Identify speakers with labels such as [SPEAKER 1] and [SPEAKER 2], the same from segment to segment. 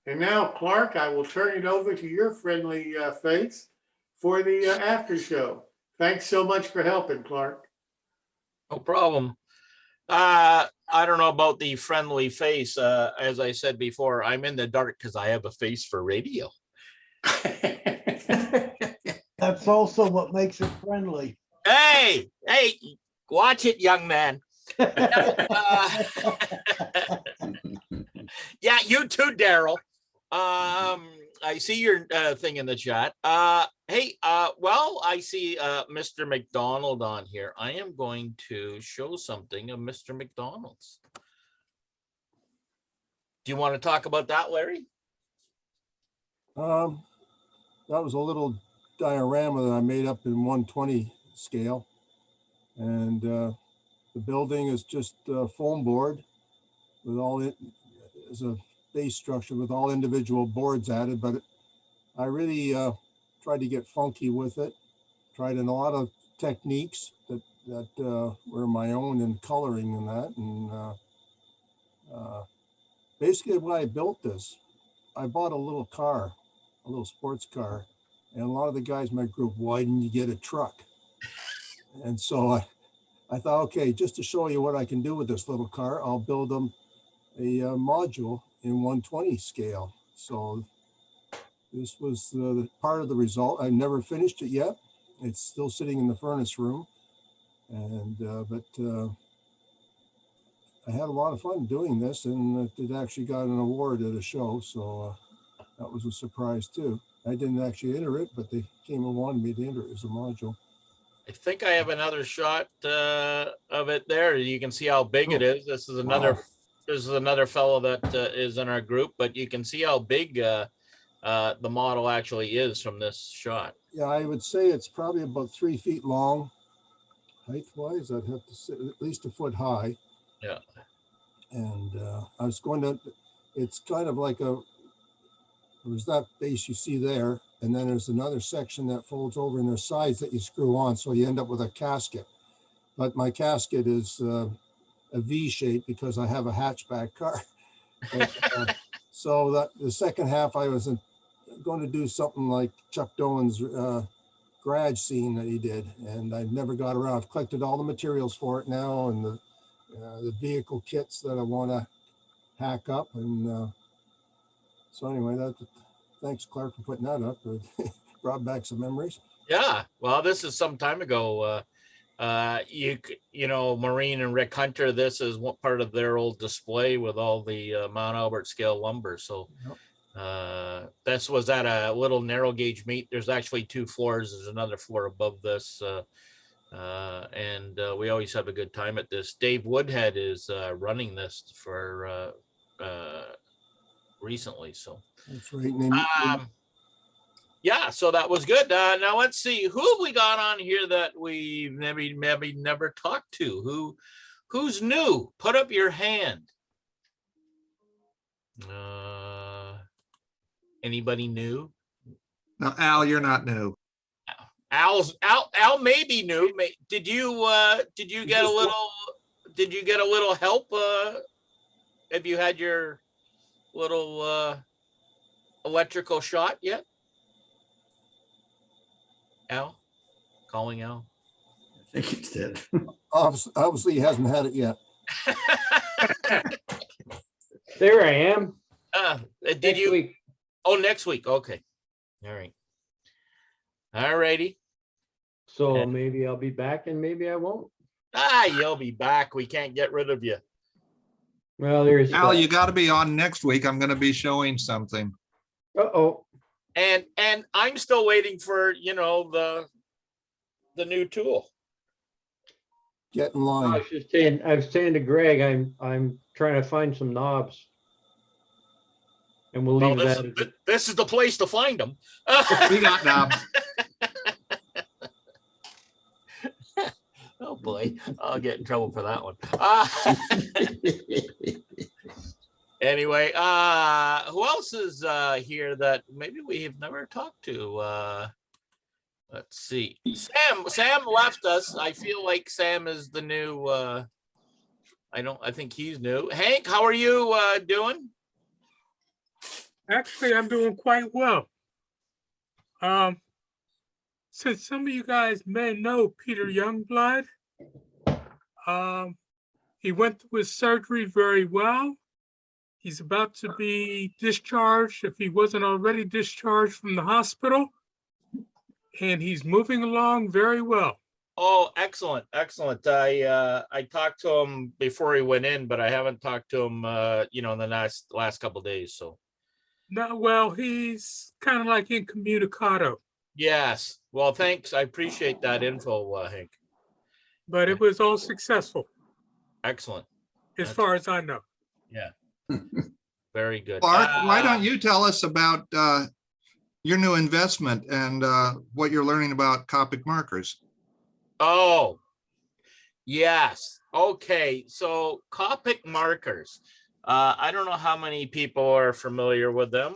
[SPEAKER 1] And now, Clark, I will turn it over to your friendly face for the after show. Thanks so much for helping, Clark.
[SPEAKER 2] No problem. I don't know about the friendly face. As I said before, I'm in the dark because I have a face for radio.
[SPEAKER 3] That's also what makes it friendly.
[SPEAKER 2] Hey, watch it, young man. Yeah, you too, Daryl. I see your thing in the chat. Hey, well, I see Mr. McDonald on here. I am going to show something of Mr. McDonald's. Do you want to talk about that, Larry?
[SPEAKER 4] That was a little diorama that I made up in 120 scale. And the building is just foam board with all it is a base structure with all individual boards added, but I really tried to get funky with it. Tried in a lot of techniques that were my own in coloring and that. And basically when I built this, I bought a little car, a little sports car. And a lot of the guys in my group, why didn't you get a truck? And so I thought, okay, just to show you what I can do with this little car, I'll build them a module in 120 scale. So this was the part of the result. I never finished it yet. It's still sitting in the furnace room. And but I had a lot of fun doing this, and it actually got an award at a show. So that was a surprise too. I didn't actually enter it, but they came and wanted me to enter it as a module.
[SPEAKER 2] I think I have another shot of it there. You can see how big it is. This is another. Wow. This is another fellow that is in our group, but you can see how big the model actually is from this shot.
[SPEAKER 4] Yeah, I would say it's probably about 3 feet long. Height-wise, I'd have to say at least a foot high.
[SPEAKER 2] Yeah.
[SPEAKER 4] And I was going to. It's kind of like there's that base you see there, and then there's another section that folds over, and there's sides that you screw on, so you end up with a casket. But my casket is a V shape because I have a hatchback car. But, so that the second half, I was going to do something like Chuck Doan's garage scene that he did, and I never got around. I've collected all the materials for it now, and the vehicle kits that I want to hack up, and so anyway, thanks, Clark, for putting that up. It brought back some memories.
[SPEAKER 2] Yeah, well, this is some time ago. You know, Maureen and Rick Hunter, this is one part of their old display with all the Mount Albert scale lumber. So this was at a little narrow gauge meet. There's actually 2 floors. There's another floor above this. And we always have a good time at this. Dave Woodhead is running this for recently. So
[SPEAKER 4] that's right.
[SPEAKER 2] Yeah, so that was good. Now let's see, who have we got on here that we maybe never talked to? Who's new? Put up your hand. Anybody new?
[SPEAKER 5] No, Al, you're not new.
[SPEAKER 2] Al may be new. Did you get a little help? Have you had your little electrical shot yet? Al? Calling Al?
[SPEAKER 6] I think it's dead.
[SPEAKER 4] Obviously, he hasn't had it yet.
[SPEAKER 7] There I am.
[SPEAKER 2] Did
[SPEAKER 7] Next
[SPEAKER 2] you?
[SPEAKER 7] week.
[SPEAKER 2] Oh, next week. Okay. All right. All righty.
[SPEAKER 7] So maybe I'll be back and maybe I won't.
[SPEAKER 2] You'll be back. We can't get rid of you.
[SPEAKER 7] Well, there's
[SPEAKER 5] Al, you got to be on next week. I'm going to be showing something.
[SPEAKER 7] Uh-oh.
[SPEAKER 2] And I'm still waiting for, you know, the new tool.
[SPEAKER 4] Get in line.
[SPEAKER 7] I was saying to Greg, I'm trying to find some knobs. And we'll leave that.
[SPEAKER 2] This is the place to find them.
[SPEAKER 5] We got knobs.
[SPEAKER 2] Oh boy, I'll get in trouble for that one. Anyway, who else is here that maybe we have never talked to? Let's see. Sam left us. I feel like Sam is the new. I think he's new. Hank, how are you doing?
[SPEAKER 8] Actually, I'm doing quite well. Since some of you guys may know Peter Youngblood, he went through his surgery very well. He's about to be discharged, if he wasn't already discharged from the hospital, and he's moving along very well.
[SPEAKER 2] Oh, excellent, excellent. I talked to him before he went in, but I haven't talked to him, in the last couple of days. So
[SPEAKER 8] Now, well, he's kind of like incommunicado,
[SPEAKER 2] yes, well, thanks. I appreciate that info, Hank.
[SPEAKER 8] but it was all successful
[SPEAKER 2] Excellent.
[SPEAKER 8] as far as I know.
[SPEAKER 2] Yeah. Very good.
[SPEAKER 5] Clark, why don't you tell us about your new investment and what you're learning about Copic Markers?
[SPEAKER 2] Oh, yes. Okay. So Copic Markers. I don't know how many people are familiar with them.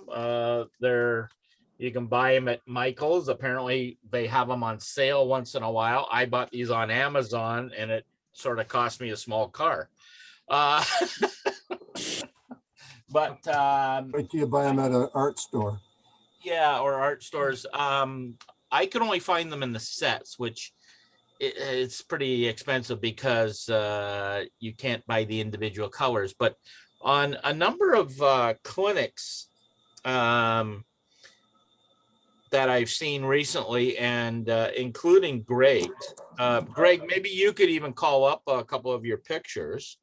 [SPEAKER 2] You can buy them at Michael's. Apparently they have them on sale once in a while. I bought these on Amazon and it sort of cost me a small car. But
[SPEAKER 4] Wait till you buy them at an art store.
[SPEAKER 2] yeah, or art stores. I can only find them in the sets, which it's pretty expensive because you can't buy the individual colors. But on a number of clinics that I've seen recently, and including Greg. Greg, maybe you could even call up a couple of your pictures.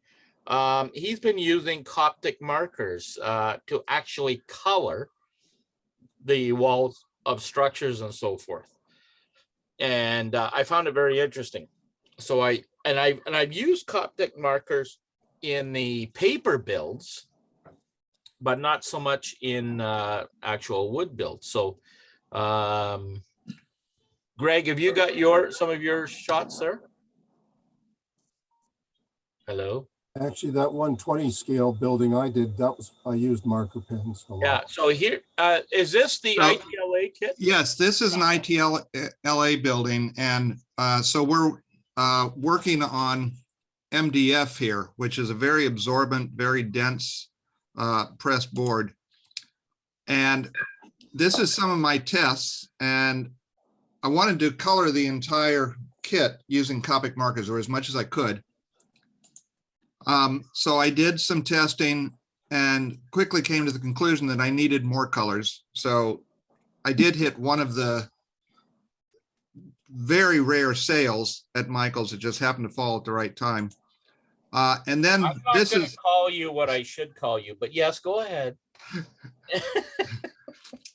[SPEAKER 2] He's been using Copic markers to actually color the walls of structures and so forth. And I found it very interesting. So I've used Copic markers in the paper builds, but not so much in actual wood builds. So Greg, have you got some of your shots there? Hello?
[SPEAKER 4] Actually, that 120 scale building I did, I used marker pens a lot.
[SPEAKER 2] Yeah, so here, is this the ITLA kit?
[SPEAKER 5] Yes, this is an ITLA building. And so we're working on MDF here, which is a very absorbent, very dense press board. And this is some of my tests. And I wanted to color the entire kit using Copic markers, or as much as I could. So I did some testing and quickly came to the conclusion that I needed more colors. So I did hit one of the very rare sales at Michael's. It just happened to fall at the right time. And then
[SPEAKER 2] I'm not going to call you what I should call you, but yes, go ahead.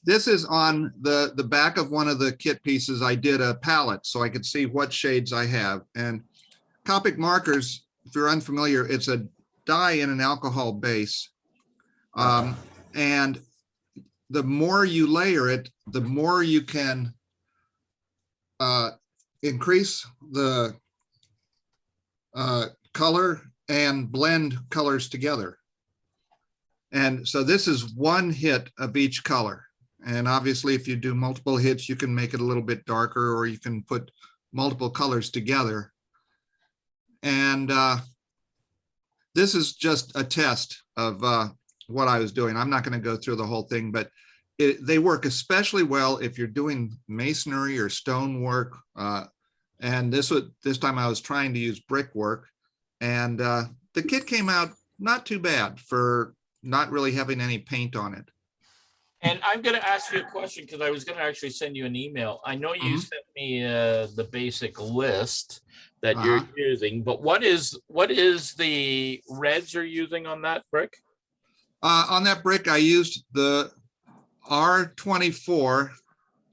[SPEAKER 5] This is on the back of one of the kit pieces. I did a palette so I could see what shades I have. And Copic markers, if you're unfamiliar, it's a dye in an alcohol base. And the more you layer it, the more you can increase the color and blend colors together. And so this is one hit of each color. And obviously, if you do multiple hits, you can make it a little bit darker, or you can put multiple colors together. And this is just a test of what I was doing. I'm not going to go through the whole thing, but they work especially well if you're doing masonry or stonework. And this time I was trying to use brickwork, and the kit came out not too bad for not really having any paint on it.
[SPEAKER 2] And I'm going to ask you a question because I was going to actually send you an email. I know you sent me the basic list that you're using, but what is the reds you're using on that brick?
[SPEAKER 5] On that brick, I used the R24,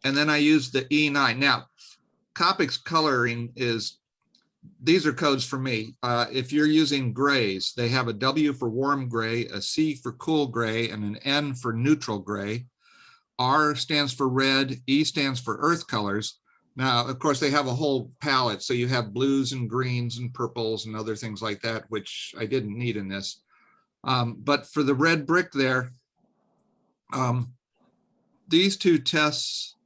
[SPEAKER 5] and then I used the E9. Now, Copics Coloring these are codes for me. If you're using grays, they have a W for warm gray, a C for cool gray, and an N for neutral gray. R stands for red, E stands for earth colors. Now, of course, they have a whole palette. So you have blues and greens and purples and other things like that, which I didn't need in this. But for the red brick there, these two tests,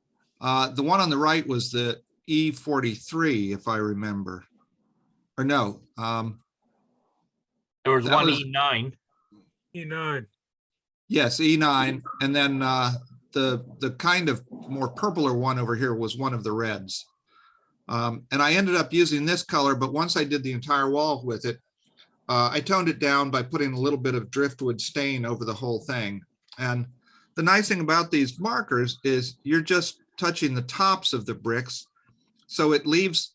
[SPEAKER 5] the one on the right was the E43, if I remember. Or no.
[SPEAKER 2] There was one E9.
[SPEAKER 8] E9.
[SPEAKER 5] Yes, E9, and then the kind of more purpler one over here was one of the reds. And I ended up using this color, but once I did the entire wall with it, I toned it down by putting a little bit of driftwood stain over the whole thing. And the nice thing about these markers is you're just touching the tops of the bricks, so it leaves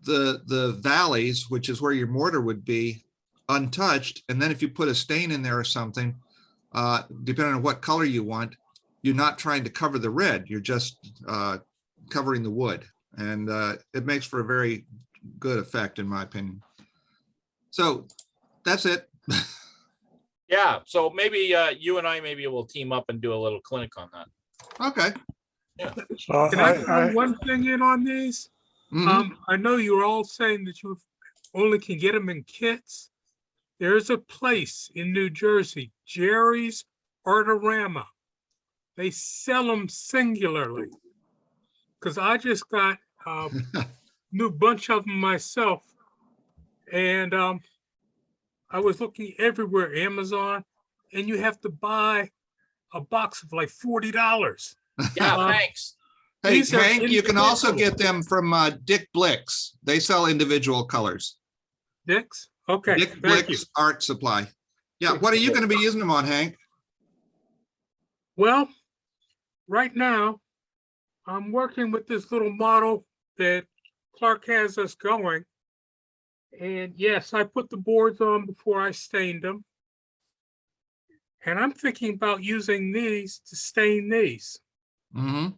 [SPEAKER 5] the valleys, which is where your mortar would be, untouched. And then if you put a stain in there or something, depending on what color you want, you're not trying to cover the red, you're just covering the wood. And it makes for a very good effect, in my opinion. So that's it.
[SPEAKER 2] Yeah, so maybe you and I maybe will team up and do a little clinic on that.
[SPEAKER 5] Okay.
[SPEAKER 9] So
[SPEAKER 8] Can I throw one thing in on these?
[SPEAKER 5] Mhm.
[SPEAKER 8] I know you were all saying that you only can get them in kits. There's a place in New Jersey, Jerry's Artorama. They sell them singularly. Because I just got a new bunch of them myself. And I was looking everywhere, Amazon, and you have to buy a box of like $40.
[SPEAKER 2] Yeah,
[SPEAKER 8] Um,
[SPEAKER 2] thanks.
[SPEAKER 5] Hey,
[SPEAKER 8] These are
[SPEAKER 5] Hank, you can also
[SPEAKER 8] individual.
[SPEAKER 5] get them from Dick Blick's. They sell individual colors.
[SPEAKER 8] Dick's? Okay,
[SPEAKER 5] Dick
[SPEAKER 8] thank you.
[SPEAKER 5] Blick's Art Supply. Yeah, what are you going to be using them on, Hank?
[SPEAKER 8] Well, right now, I'm working with this little model that Clark has us going. And yes, I put the boards on before I stained them. And I'm thinking about using these to stain these.
[SPEAKER 5] Mm-hmm.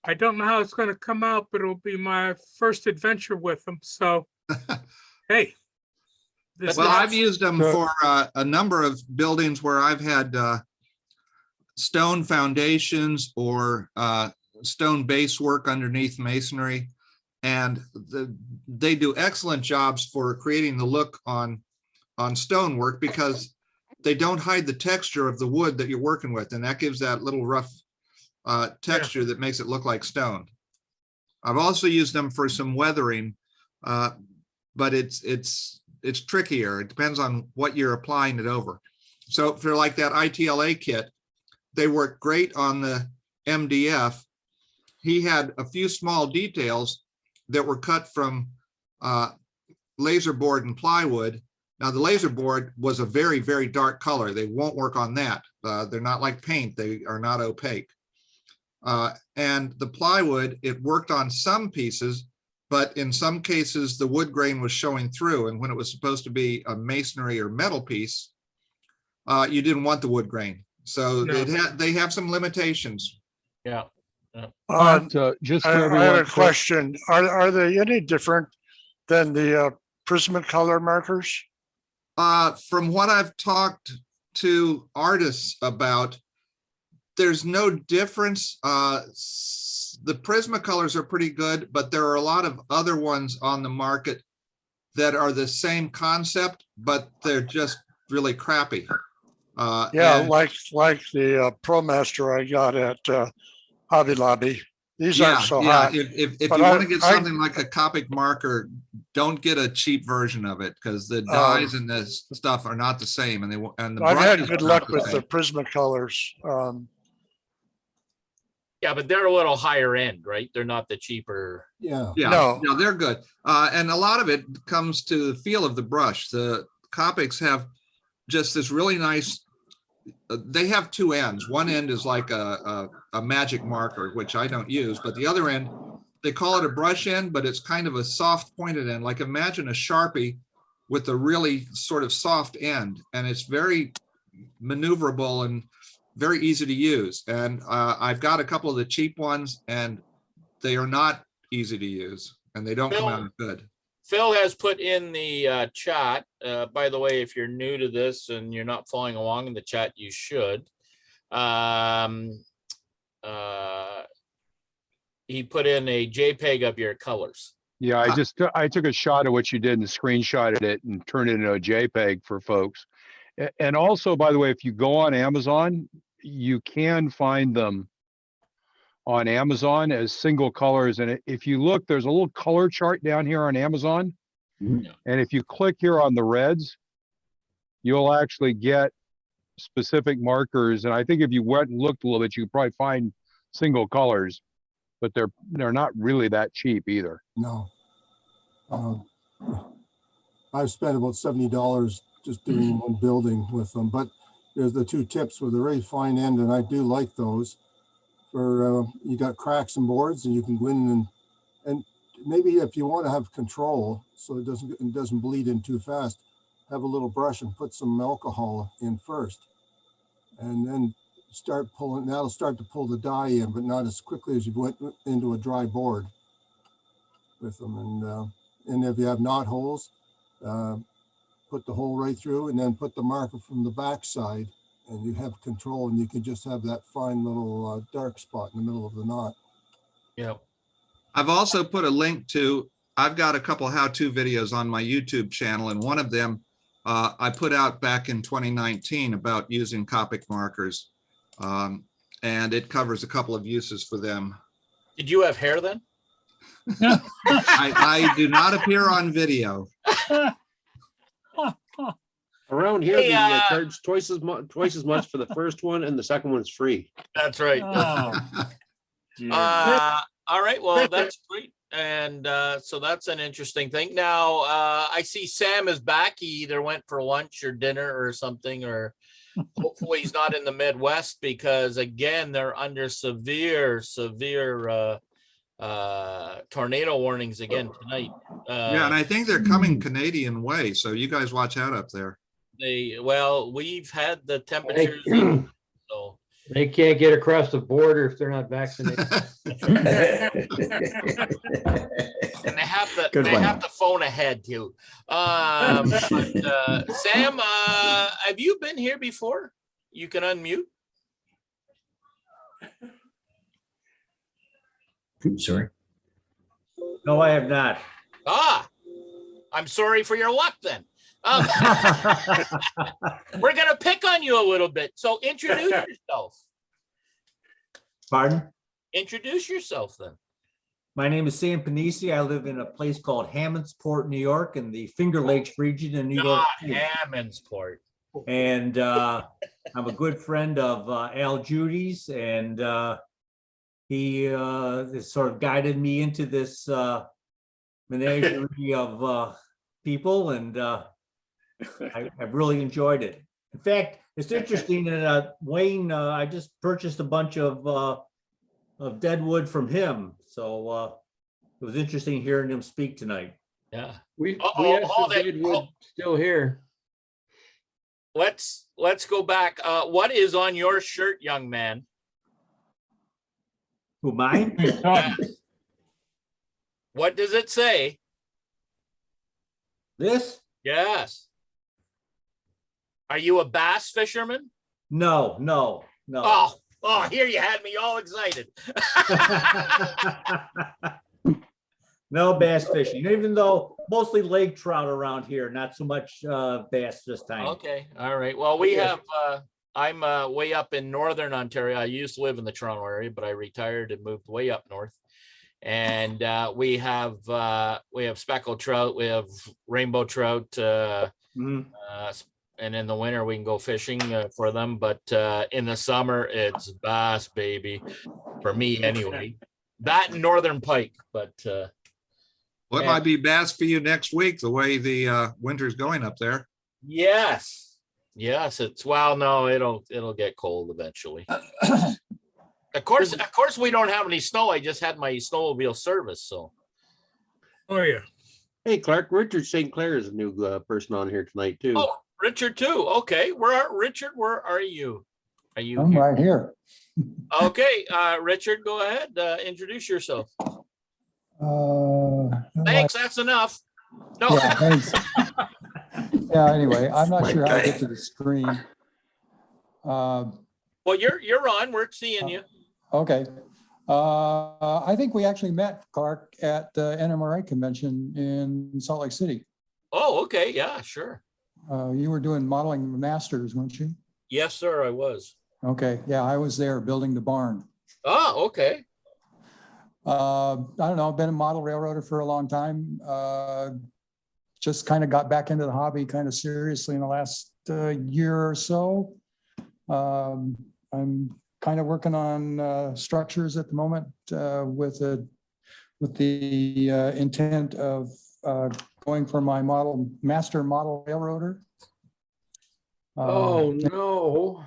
[SPEAKER 8] I don't know how it's going to come out, but it'll be my first adventure with them. So, hey. This
[SPEAKER 5] Well,
[SPEAKER 8] is-
[SPEAKER 5] I've used them for a number of buildings where I've had stone foundations or stone base work underneath masonry. And they do excellent jobs for creating the look on stonework, because they don't hide the texture of the wood that you're working with. And that gives that little rough texture that makes it look like stone. I've also used them for some weathering, but it's trickier. It depends on what you're applying it over. So for like that ITLA kit, they work great on the MDF. He had a few small details that were cut from laser board and plywood. Now the laser board was a very, very dark color. They won't work on that. They're not like paint. They are not opaque. And the plywood, it worked on some pieces, but in some cases the wood grain was showing through. And when it was supposed to be a masonry or metal piece, you didn't want the wood grain. So
[SPEAKER 8] No.
[SPEAKER 5] they have some limitations.
[SPEAKER 2] Yeah.
[SPEAKER 9] Just for
[SPEAKER 10] I
[SPEAKER 9] everyone.
[SPEAKER 10] have a question. Are they any different than the Prisma color markers?
[SPEAKER 5] From what I've talked to artists about, there's no difference. The Prisma colors are pretty good, but there are a lot of other ones on the market that are the same concept, but they're just really crappy.
[SPEAKER 10] Yeah,
[SPEAKER 5] and-
[SPEAKER 10] like the ProMaster I got at Hobby Lobby. These aren't so hot.
[SPEAKER 5] If you
[SPEAKER 10] But
[SPEAKER 5] want to
[SPEAKER 10] I-
[SPEAKER 5] get something like a Copic marker, don't get a cheap version of it, because the dyes and this stuff are not the same, and the
[SPEAKER 10] I've had
[SPEAKER 5] brushes
[SPEAKER 10] good
[SPEAKER 5] are not
[SPEAKER 10] luck with the
[SPEAKER 5] same.
[SPEAKER 10] Prisma colors.
[SPEAKER 2] Yeah, but they're a little higher end, right? They're not the cheaper.
[SPEAKER 4] Yeah.
[SPEAKER 5] Yeah,
[SPEAKER 10] No.
[SPEAKER 5] no, they're good. And a lot of it comes to the feel of the brush. The Copics have just this really nice, they have two ends. One end is like a magic marker, which I don't use, but the other end, they call it a brush end, but it's kind of a soft pointed end. Like imagine a Sharpie with a really sort of soft end, and it's very maneuverable and very easy to use. And I've got a couple of the cheap ones, and they are not easy to use, and they don't come out as good.
[SPEAKER 2] Phil has put in the chat. By the way, if you're new to this and you're not following along in the chat, you should. He put in a JPEG of your colors.
[SPEAKER 9] Yeah, I took a shot of what you did and screenshotted it and turned it into a JPEG for folks. And also, by the way, if you go on Amazon, you can find them on Amazon as single colors. And if you look, there's a little color chart down here on Amazon.
[SPEAKER 6] Mhm.
[SPEAKER 9] And if you click here on the reds, you'll actually get specific markers. And I think if you went and looked a little bit, you could probably find single colors, but they're not really that cheap either.
[SPEAKER 4] No. I've spent about $70 just doing one building with them, but there's the two tips with a very fine end, and I do like those. For you got cracks and boards, and you can go in and maybe if you want to have control, so it doesn't bleed in too fast, have a little brush and put some alcohol in first, and then start pulling. That'll start to pull the dye in, but not as quickly as you went into a dry board with them. And if you have knot holes, put the hole right through, and then put the marker from the back side, and you have control, and you can just have that fine little dark spot in the middle of the knot.
[SPEAKER 2] Yeah.
[SPEAKER 5] I've also put a link to, I've got a couple how-to videos on my YouTube channel, and one of them I put out back in 2019 about using Copic markers, and it covers a couple of uses for them.
[SPEAKER 2] Did you have hair then?
[SPEAKER 5] I do not appear on video.
[SPEAKER 7] Around here,
[SPEAKER 2] Hey,
[SPEAKER 7] they charge twice as much for the first one, and the second one's free.
[SPEAKER 2] That's right. All right. Well, that's great. And so that's an interesting thing. Now, I see Sam is back. He either went for lunch or dinner or something, or hopefully he's not in the Midwest, because again, they're under severe tornado warnings again tonight.
[SPEAKER 5] Yeah, and I think they're coming Canadian way, so you guys watch out up there.
[SPEAKER 2] We've had the temperatures, so
[SPEAKER 7] They can't get across the border if they're not vaccinated.
[SPEAKER 2] and they have to phone ahead too. Sam, have you been here before? You can unmute.
[SPEAKER 6] Oops, sorry.
[SPEAKER 11] No, I have not.
[SPEAKER 2] I'm sorry for your luck then. We're gonna pick on you a little bit. So introduce yourself.
[SPEAKER 11] Pardon?
[SPEAKER 2] Introduce yourself then.
[SPEAKER 11] My name is Sam Panisi. I live in a place called Hammondsport, New York, in the Finger Lakes region in New York
[SPEAKER 2] Not
[SPEAKER 11] City.
[SPEAKER 2] Hammondsport.
[SPEAKER 11] And I'm a good friend of Al Judy's, and he sort of guided me into this menagerie of people, and I've really enjoyed it. In fact, it's interesting that Wayne, I just purchased a bunch of dead wood from him, so it was interesting hearing him speak tonight.
[SPEAKER 2] Yeah,
[SPEAKER 7] We have some deadwood still here.
[SPEAKER 2] Let's go back. What is on your shirt, young man?
[SPEAKER 11] Who, mine?
[SPEAKER 2] Yes. What does it say?
[SPEAKER 11] This?
[SPEAKER 2] Yes. Are you a bass fisherman?
[SPEAKER 11] No.
[SPEAKER 2] Oh, here you had me all excited.
[SPEAKER 11] No bass fishing, even though mostly lake trout around here, not so much bass this time.
[SPEAKER 2] Okay, all right. Well, we have, I'm way up in northern Ontario. I used to live in the Toronto area, but I retired and moved way up north. And we have speckled trout, we have rainbow trout, and in the winter we can go fishing for them. But in the summer, it's bass, baby, for me anyway. That and northern pike, but
[SPEAKER 5] What might be bass for you next week, the way the winter's going up there?
[SPEAKER 2] yes, it's, well, no, it'll get cold eventually. Of course, we don't have any snow. I just had my snowmobile service, so.
[SPEAKER 8] Oh, yeah.
[SPEAKER 7] Hey, Clark, Richard St. Clair is a new person on here tonight too.
[SPEAKER 2] Oh, Richard too. Okay, Richard, where are you? Are you
[SPEAKER 12] I'm
[SPEAKER 2] here?
[SPEAKER 12] right here.
[SPEAKER 2] Okay, Richard, go ahead. Introduce yourself.
[SPEAKER 12] No,
[SPEAKER 2] Thanks, that's enough. No.
[SPEAKER 12] Yeah, thanks. Yeah, anyway, I'm not sure how to get to the screen.
[SPEAKER 2] Well, you're on. We're seeing you.
[SPEAKER 12] Okay. I think we actually met, Clark, at the NMRA convention in Salt Lake City.
[SPEAKER 2] Oh, okay. Yeah, sure.
[SPEAKER 12] You were doing modeling masters, weren't you?
[SPEAKER 2] Yes, sir, I was.
[SPEAKER 12] Okay. Yeah, I was there building the barn.
[SPEAKER 2] Oh, okay.
[SPEAKER 12] I don't know. I've been a model railroader for a long time. Just kind of got back into the hobby kind of seriously in the last year or so. I'm kind of working on structures at the moment with the intent of going for my master model railroader.
[SPEAKER 7] Oh, no.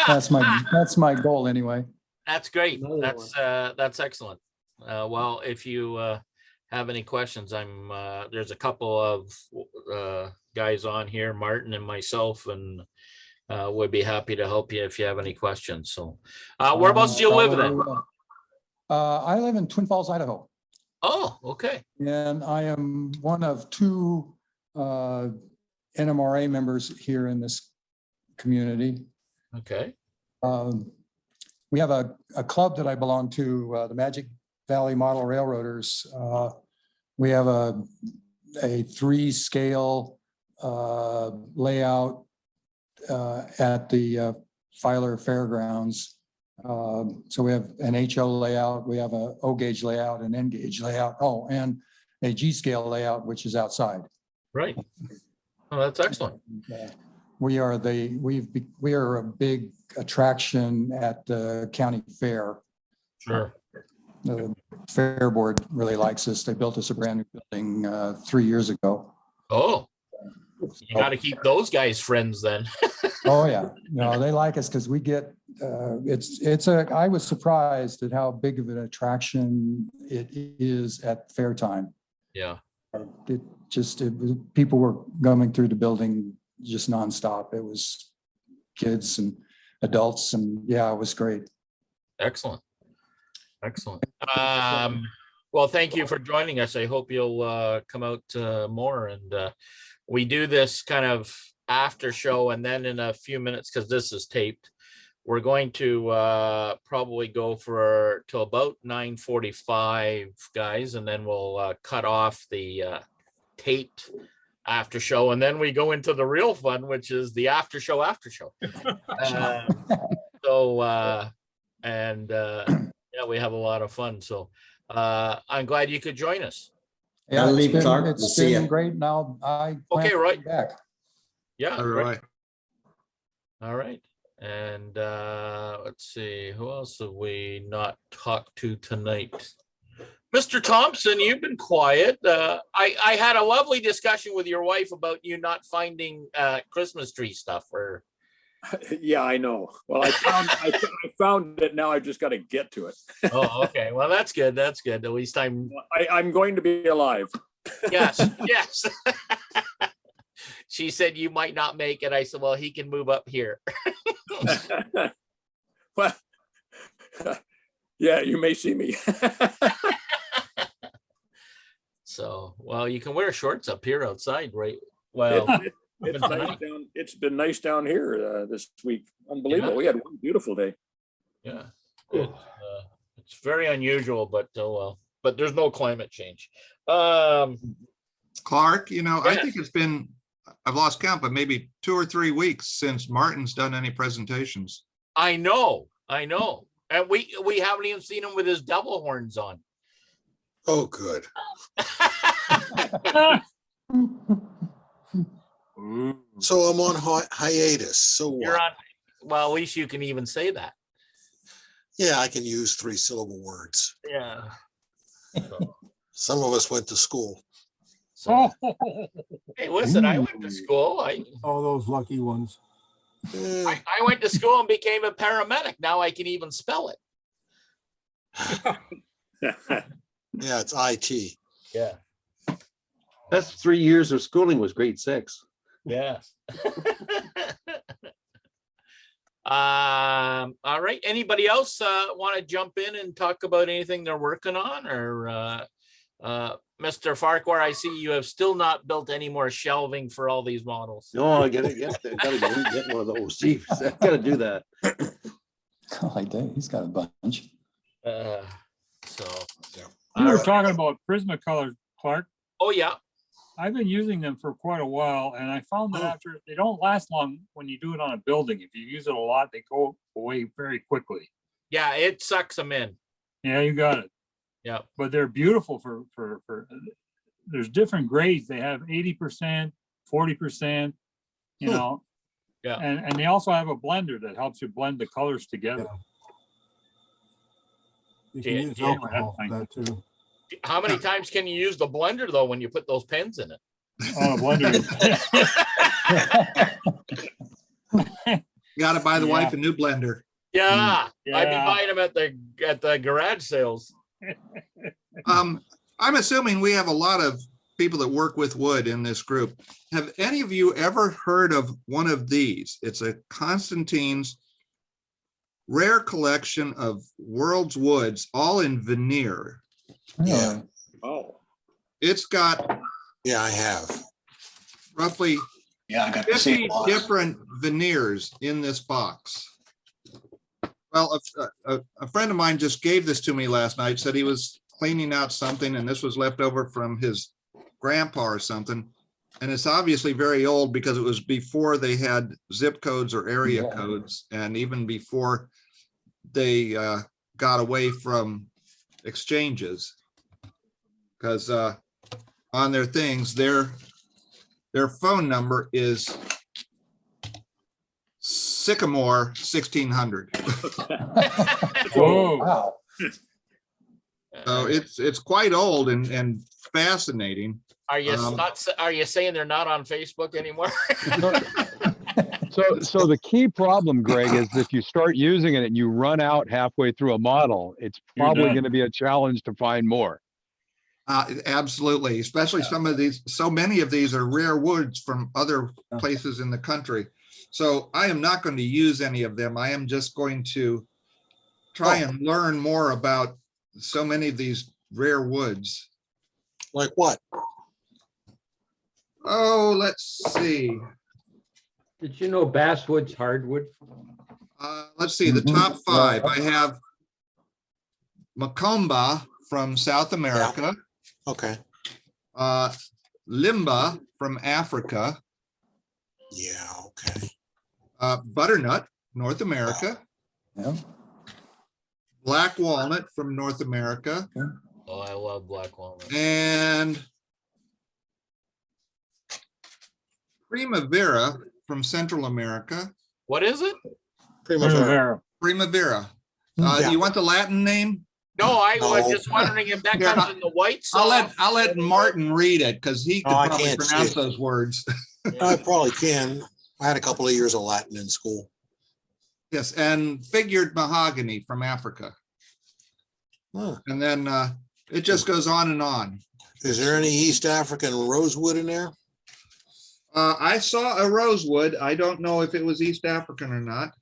[SPEAKER 12] That's my goal anyway.
[SPEAKER 2] That's great.
[SPEAKER 7] Another
[SPEAKER 2] That's excellent. Well, if you have any questions, there's a couple of guys on here, Martin and myself, and would be happy to help you if you have any questions. So, whereabouts do you live then?
[SPEAKER 12] I live in Twin Falls, Idaho.
[SPEAKER 2] Oh, okay.
[SPEAKER 12] And I am one of two NMRA members here in this community.
[SPEAKER 2] Okay.
[SPEAKER 12] We have a club that I belong to, the Magic Valley Model Railroaders. We have a 3-scale layout at the Filer Fairgrounds. So we have an HO layout, we have a O gauge layout, an N gauge layout, and a G scale layout, which is outside.
[SPEAKER 2] Right. Oh, that's excellent.
[SPEAKER 12] We are a big attraction at the county fair.
[SPEAKER 2] Sure.
[SPEAKER 12] The fair board really likes us. They built us a brand new building 3 years ago.
[SPEAKER 2] Oh, you got to keep those guys friends then.
[SPEAKER 12] Oh yeah, no, they like us because we get. I was surprised at how big of an attraction it is at fair time.
[SPEAKER 2] Yeah.
[SPEAKER 12] People were coming through the building just nonstop. It was kids and adults, and yeah, it was great.
[SPEAKER 2] Excellent. Excellent. Well, thank you for joining us. I hope you'll come out more. And we do this kind of after show, and then in a few minutes, because this is taped, we're going to probably go till about 9:45, guys, and then we'll cut off the taped after show, and then we go into the real fun, which is the after show. Yeah, we have a lot of fun. So I'm glad you could join us.
[SPEAKER 12] Yeah,
[SPEAKER 6] I'll leave, Clark. We'll
[SPEAKER 12] it's
[SPEAKER 6] see
[SPEAKER 12] been
[SPEAKER 6] ya.
[SPEAKER 12] great. Now I
[SPEAKER 2] Okay,
[SPEAKER 12] plan to
[SPEAKER 2] right.
[SPEAKER 12] be back.
[SPEAKER 2] Yeah.
[SPEAKER 5] All
[SPEAKER 2] great.
[SPEAKER 5] right.
[SPEAKER 2] All right. And let's see, who else have we not talked to tonight? Mr. Thompson, you've been quiet. I had a lovely discussion with your wife about you not finding Christmas tree stuff. Or
[SPEAKER 13] Yeah, I know. Well, I found it. Now I've just got to get to it.
[SPEAKER 2] oh, okay. Well, that's good. That's good. At least I'm
[SPEAKER 13] going to be alive.
[SPEAKER 2] yes, yes. She said you might not make it. I said, well, he can move up here.
[SPEAKER 13] Well, yeah, you may see me.
[SPEAKER 2] So, well, you can wear shorts up here outside, right? Well,
[SPEAKER 13] it's been nice down here this week. Unbelievable.
[SPEAKER 2] Yeah.
[SPEAKER 13] We had one beautiful day.
[SPEAKER 2] yeah. It's very unusual, but well, but there's no climate change.
[SPEAKER 5] Clark, I
[SPEAKER 2] Yes.
[SPEAKER 5] think it's been, I've lost count, but maybe 2 or 3 weeks since Martin's done any presentations.
[SPEAKER 2] I know. And we haven't even seen him with his devil horns on.
[SPEAKER 10] Oh, good. So I'm on hiatus. So
[SPEAKER 2] You're
[SPEAKER 10] what?
[SPEAKER 2] on. Well, at least you can even say that.
[SPEAKER 10] Yeah, I can use 3-syllable words.
[SPEAKER 2] Yeah.
[SPEAKER 10] Some of us went to school.
[SPEAKER 2] So, hey, listen, I went to school.
[SPEAKER 4] Oh, those lucky ones.
[SPEAKER 10] Eh,
[SPEAKER 2] I went to school and became a paramedic. Now I can even spell it.
[SPEAKER 10] yeah, it's IT.
[SPEAKER 2] Yeah.
[SPEAKER 6] That's 3 years of schooling was grade 6.
[SPEAKER 2] Yeah. All right. Anybody else want to jump in and talk about anything they're working on? Or Mr. Farquhar, I see you have still not built any more shelving for all these models.
[SPEAKER 6] No, I gotta get one of those. Jeez, I gotta do that.
[SPEAKER 12] Golly day, he's got a bunch.
[SPEAKER 2] So
[SPEAKER 14] You were talking about Prisma colors, Clark.
[SPEAKER 2] oh yeah.
[SPEAKER 14] I've been using them for quite a while, and I found that after they don't last long when you do it on a building. If you use it a lot, they go away very quickly.
[SPEAKER 2] Yeah, it sucks them in.
[SPEAKER 14] Yeah, you got it.
[SPEAKER 2] Yeah.
[SPEAKER 14] But they're beautiful for there's different grades. They have 80%, 40%,
[SPEAKER 2] Yeah.
[SPEAKER 14] And they also have a blender that helps you blend the colors together.
[SPEAKER 4] You can
[SPEAKER 2] Yeah,
[SPEAKER 4] use
[SPEAKER 2] yeah.
[SPEAKER 4] alcohol for that too.
[SPEAKER 2] How many times can you use the blender though when you put those pens in it?
[SPEAKER 14] Oh, the blender.
[SPEAKER 5] Got to buy the wife a new blender.
[SPEAKER 2] Yeah, I'd be
[SPEAKER 14] Yeah.
[SPEAKER 2] buying them at the garage sales.
[SPEAKER 5] I'm assuming we have a lot of people that work with wood in this group. Have any of you ever heard of one of these? It's a Constantine's rare collection of world's woods, all in veneer.
[SPEAKER 12] Yeah.
[SPEAKER 13] Oh,
[SPEAKER 5] It's got
[SPEAKER 6] Yeah, I have.
[SPEAKER 5] roughly
[SPEAKER 6] Yeah, I got
[SPEAKER 5] 50 different veneers in this box. Well, a friend of mine just gave this to me last night, said he was cleaning out something and this was left over from his grandpa or something. And it's obviously very old because it was before they had zip codes or area codes, and even before they got away from exchanges. Because on their things, their phone number is Sycamore 1600.
[SPEAKER 14] Whoa.
[SPEAKER 12] Wow.
[SPEAKER 5] So it's quite old and fascinating.
[SPEAKER 2] Are you Are you saying they're not on Facebook anymore?
[SPEAKER 9] So the key problem, Greg, is if you start using it and you run out halfway through a model, it's
[SPEAKER 14] You're
[SPEAKER 9] probably
[SPEAKER 14] done.
[SPEAKER 9] going to be a challenge to find more.
[SPEAKER 5] Absolutely, especially some of these. So many of these are rare woods from other places in the country. So I am not going to use any of them. I am just going to try and learn more about so many of these rare woods.
[SPEAKER 6] Like what?
[SPEAKER 5] Oh, let's see.
[SPEAKER 7] Did you know basswood's hardwood?
[SPEAKER 5] Let's see, the top five. I have Macomba from South America.
[SPEAKER 6] Okay.
[SPEAKER 5] Limba from Africa.
[SPEAKER 6] Yeah, okay.
[SPEAKER 5] Butternut, North America.
[SPEAKER 12] Yeah.
[SPEAKER 5] Black walnut from North America.
[SPEAKER 2] Oh, I love black walnut.
[SPEAKER 5] And Primavera from Central America.
[SPEAKER 2] What is it?
[SPEAKER 6] Primavera.
[SPEAKER 5] Primavera.
[SPEAKER 6] Yeah.
[SPEAKER 5] Do you want the Latin name?
[SPEAKER 2] No, I was
[SPEAKER 6] No.
[SPEAKER 2] just wondering if that
[SPEAKER 5] Yeah.
[SPEAKER 2] comes in the white
[SPEAKER 5] I'll
[SPEAKER 2] sauce.
[SPEAKER 5] let Martin read it because he could
[SPEAKER 6] No, I
[SPEAKER 5] probably
[SPEAKER 6] can't see
[SPEAKER 5] pronounce
[SPEAKER 6] it.
[SPEAKER 5] those words.
[SPEAKER 6] I probably can. I had a couple of years of Latin in school.
[SPEAKER 5] Yes, and figured mahogany from Africa.
[SPEAKER 6] Huh.
[SPEAKER 5] And then it just goes on and on.
[SPEAKER 6] Is there any East African rosewood in there?
[SPEAKER 5] I saw a rosewood. I don't know if it was East African or not.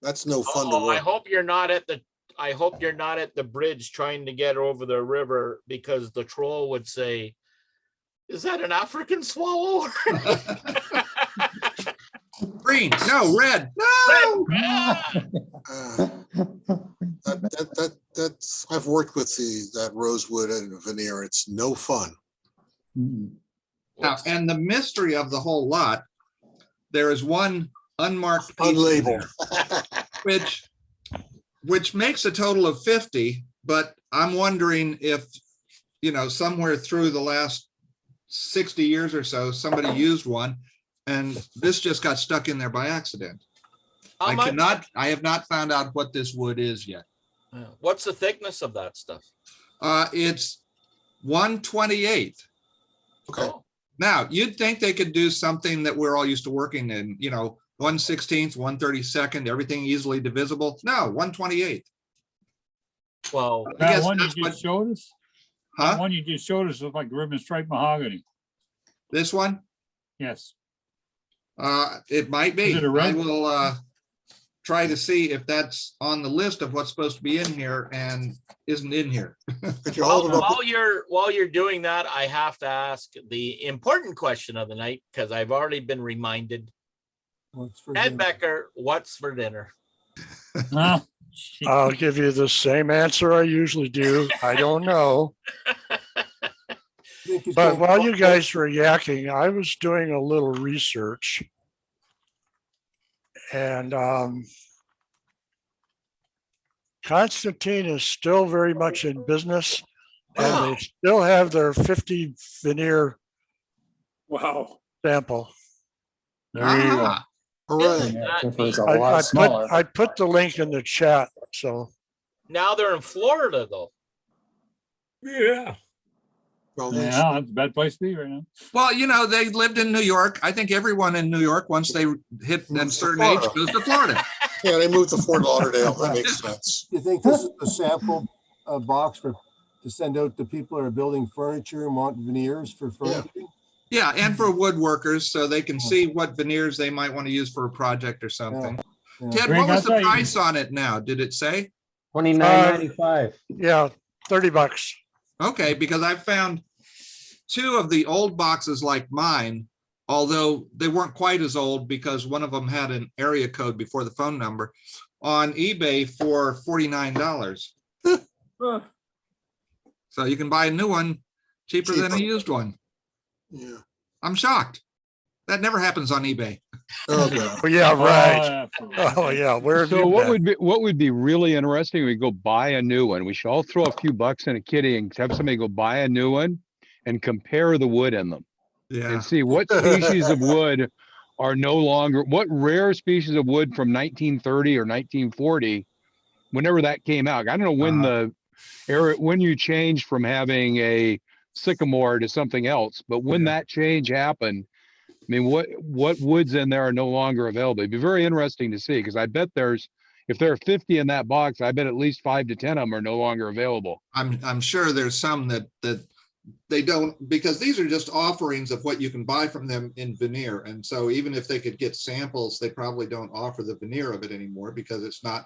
[SPEAKER 6] That's no fun to
[SPEAKER 2] Oh, I
[SPEAKER 6] work.
[SPEAKER 2] hope you're not at the bridge trying to get over the river, because the troll would say, "Is that an African swallow?"
[SPEAKER 5] Green, no, red, no.
[SPEAKER 6] That's I've worked with that rosewood and veneer. It's no fun.
[SPEAKER 5] Now, and the mystery of the whole lot, there is one unmarked piece in
[SPEAKER 6] Unlabeled.
[SPEAKER 5] there, which makes a total of 50, but I'm wondering if, somewhere through the last 60 years or so, somebody used one and this just got stuck in there by accident.
[SPEAKER 2] How much?
[SPEAKER 5] I have not found out what this wood is yet.
[SPEAKER 2] What's the thickness of that stuff?
[SPEAKER 5] It's 1/28.
[SPEAKER 6] Okay.
[SPEAKER 2] Oh,
[SPEAKER 5] Now, you'd think they could do something that we're all used to working in, 1/16, 1/32, everything easily divisible. No, 1/28.
[SPEAKER 2] well,
[SPEAKER 5] I
[SPEAKER 14] That
[SPEAKER 5] guess
[SPEAKER 14] one you
[SPEAKER 5] that's
[SPEAKER 14] just showed us?
[SPEAKER 5] Huh?
[SPEAKER 14] That one you just showed us looked like ribbon striped mahogany.
[SPEAKER 5] This one?
[SPEAKER 14] Yes.
[SPEAKER 5] It might be.
[SPEAKER 14] Is it a
[SPEAKER 5] I
[SPEAKER 14] red?
[SPEAKER 5] will try to see if that's on the list of what's supposed to be in here and isn't in here.
[SPEAKER 6] Could you hold it up?
[SPEAKER 2] while you're doing that, I have to ask the important question of the night, because I've already been reminded.
[SPEAKER 4] What's for
[SPEAKER 2] Ed
[SPEAKER 4] dinner?
[SPEAKER 2] Becker, what's for dinner?
[SPEAKER 14] Huh?
[SPEAKER 10] I'll give you the same answer I usually do. I don't know.
[SPEAKER 4] Think he's
[SPEAKER 10] But
[SPEAKER 4] going
[SPEAKER 10] while
[SPEAKER 4] to-
[SPEAKER 10] you guys were yakking, I was doing a little research. And Constantine is still very much in business, and they still have their 50 veneer
[SPEAKER 13] wow.
[SPEAKER 10] sample.
[SPEAKER 14] There you go.
[SPEAKER 5] Ah,
[SPEAKER 10] Hooray.
[SPEAKER 12] Yeah, Clifford's a
[SPEAKER 10] I
[SPEAKER 12] lot smaller.
[SPEAKER 10] I put the link in the chat, so.
[SPEAKER 2] Now they're in Florida though.
[SPEAKER 14] Yeah.
[SPEAKER 10] Well,
[SPEAKER 14] Yeah, that's a bad place to be right now.
[SPEAKER 5] well, you know, they lived in New York. I think everyone in New York, once they hit a
[SPEAKER 10] Moves to
[SPEAKER 5] certain age,
[SPEAKER 10] Florida.
[SPEAKER 5] goes to Florida.
[SPEAKER 10] Yeah, they moved to Fort Lauderdale. That makes sense.
[SPEAKER 4] You think this is a sample box to send out to people who are building furniture and want veneers for furnishing?
[SPEAKER 5] Yeah, and for woodworkers, so they can see what veneers they might want to use for a project or something.
[SPEAKER 4] Yeah.
[SPEAKER 5] Ted,
[SPEAKER 14] Greg,
[SPEAKER 5] what was
[SPEAKER 14] I'll
[SPEAKER 5] the
[SPEAKER 14] tell you-
[SPEAKER 5] price on it now? Did it say?
[SPEAKER 7] $29.95.
[SPEAKER 10] Yeah, $30.
[SPEAKER 5] Okay, because I found two of the old boxes like mine, although they weren't quite as old because one of them had an area code before the phone number, on eBay for $49. So you can buy a new one cheaper than a
[SPEAKER 10] Cheaper.
[SPEAKER 5] used one.
[SPEAKER 10] Yeah.
[SPEAKER 5] I'm shocked. That never happens on eBay.
[SPEAKER 10] Oh, no. Yeah, right. Oh, yeah. Where have
[SPEAKER 9] So
[SPEAKER 10] you
[SPEAKER 9] what
[SPEAKER 10] been?
[SPEAKER 9] would be really interesting? We go buy a new one. We should all throw a few bucks in a kitty and have somebody go buy a new one and compare the wood in them
[SPEAKER 5] Yeah.
[SPEAKER 9] and see what species of wood are no longer, what rare species of wood from 1930 or 1940, whenever that came out. I don't know when the era, when you changed from having a sycamore to something else, but when that change happened, I mean, what woods in there are no longer available? It'd be very interesting to see, because I bet if there are 50 in that box, I bet at least 5 to 10 of them are no longer available.
[SPEAKER 5] I'm sure there's some that they don't, because these are just offerings of what you can buy from them in veneer. And so even if they could get samples, they probably don't offer the veneer of it anymore because it's not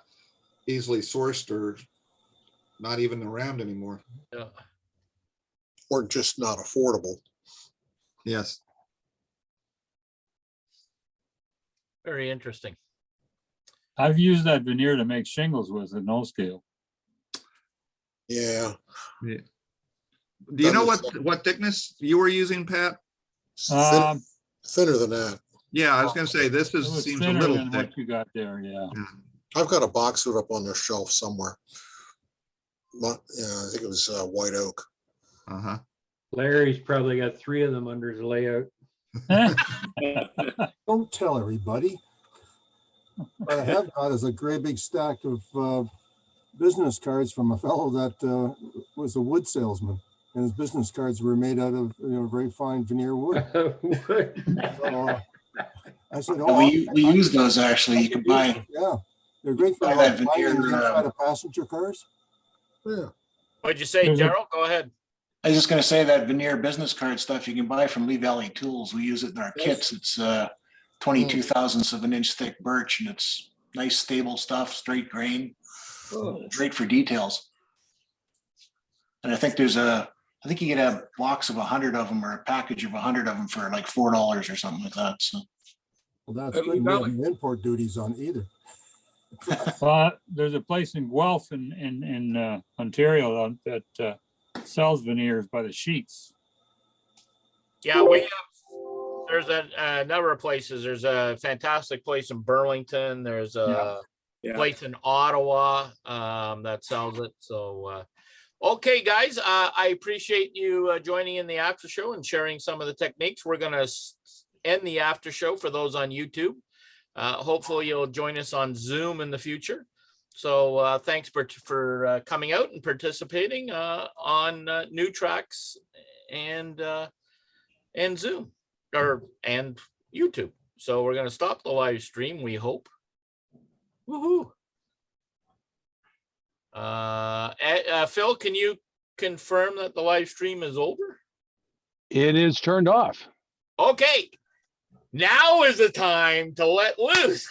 [SPEAKER 5] easily sourced or not even around anymore.
[SPEAKER 2] Yeah.
[SPEAKER 10] Or just not affordable.
[SPEAKER 5] Yes.
[SPEAKER 2] Very interesting.
[SPEAKER 14] I've used that veneer to make shingles with at no scale.
[SPEAKER 10] Yeah.
[SPEAKER 5] Yeah. Do you know what thickness you were using, Pat?
[SPEAKER 10] Thinner than that.
[SPEAKER 5] Yeah, I was going to say this
[SPEAKER 14] It was
[SPEAKER 5] seems a
[SPEAKER 14] thinner
[SPEAKER 5] little
[SPEAKER 14] than
[SPEAKER 5] thick.
[SPEAKER 14] what you got there, yeah.
[SPEAKER 10] I've got a box of it up on the shelf somewhere. Yeah, I think it was white oak.
[SPEAKER 5] Uh-huh.
[SPEAKER 7] Larry's probably got 3 of them under his layout.
[SPEAKER 4] Don't tell everybody. What I have got is a great big stack of business cards from a fellow that was a wood salesman, and his business cards were made out of very fine veneer wood. So, I said,
[SPEAKER 15] Yeah, we use those actually. You can buy.
[SPEAKER 4] Yeah, they're great for
[SPEAKER 15] buy
[SPEAKER 4] like
[SPEAKER 15] that
[SPEAKER 4] lining
[SPEAKER 15] veneer,
[SPEAKER 4] the inside of passenger cars.
[SPEAKER 10] Yeah.
[SPEAKER 2] What'd you say,
[SPEAKER 14] There's a-
[SPEAKER 2] Daryl? Go ahead.
[SPEAKER 15] I was just going to say that veneer business card stuff you can buy from Lee Valley Tools. We use it in our kits. It's 22 thousandths of an inch thick birch, and it's nice stable stuff, straight grain, great for details. And I think you get a box of 100 of them or a package of 100 of them for like $4 or something like that. So
[SPEAKER 4] Well, that's good. We have import duties on either.
[SPEAKER 14] There's a place in Guelph in Ontario that sells veneers by the sheets.
[SPEAKER 2] Yeah, we have. There's a number of places. There's a fantastic place in Burlington. There's a place in Ottawa that sells it. So, okay, guys, I appreciate you joining in the after show and sharing some of the techniques. We're going to end the after show for those on YouTube. Hopefully you'll join us on Zoom in the future. So thanks for coming out and participating on New Tracks and Zoom and YouTube. So we're going to stop the live stream, we hope. Woohoo. Phil, can you confirm that the live stream is over?
[SPEAKER 9] It is turned off.
[SPEAKER 2] Okay. Now is the time to let loose.